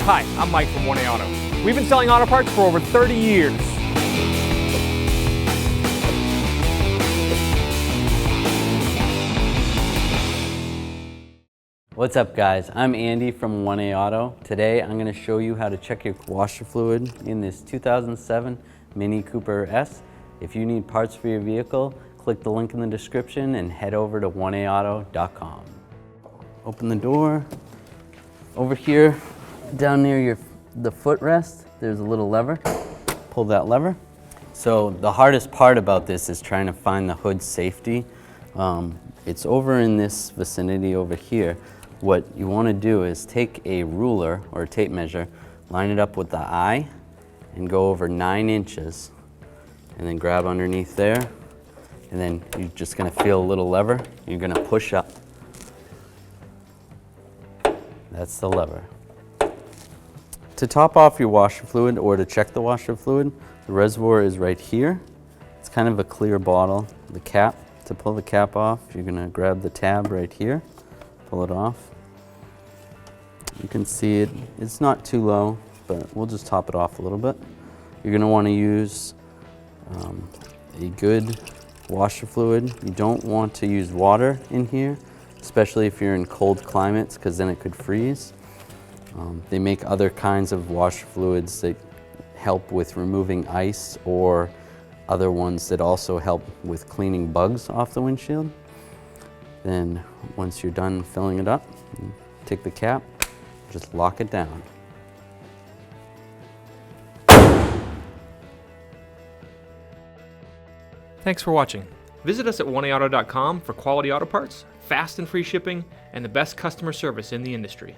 Hi, I'm Mike from 1A Auto. We've been selling auto parts for over 30 years. What's up guys, I'm Andy from 1A Auto. Today I'm going to show you how to check your washer fluid in this 2007 Mini Cooper S. If you need parts for your vehicle, click the link in the description and head over to 1aauto.com. Open the door. Over here, down near the footrest, there's a little lever. Pull that lever. So the hardest part about this is trying to find the hood safety. It's over in this vicinity over here. What you want to do is take a ruler or a tape measure, line it up with the eye, and go over 9 inches. And then grab underneath there. And then you're just going to feel a little lever. You're going to push up. That's the lever. To top off your washer fluid or to check the washer fluid, the reservoir is right here. It's kind of a clear bottle. The cap, to pull the cap off, you're going to grab the tab right here, pull it off. You can see it, it's not too low, but we'll just top it off a little bit. You're going to want to use a good washer fluid. You don't want to use water in here, especially if you're in cold climates, because then it could freeze. They make other kinds of washer fluids that help with removing ice, or other ones that also help with cleaning bugs off the windshield. Then once you're done filling it up, take the cap, just lock it down. Thanks for watching. Visit us at 1aauto.com for quality auto parts, fast and free shipping, and the best customer service in the industry.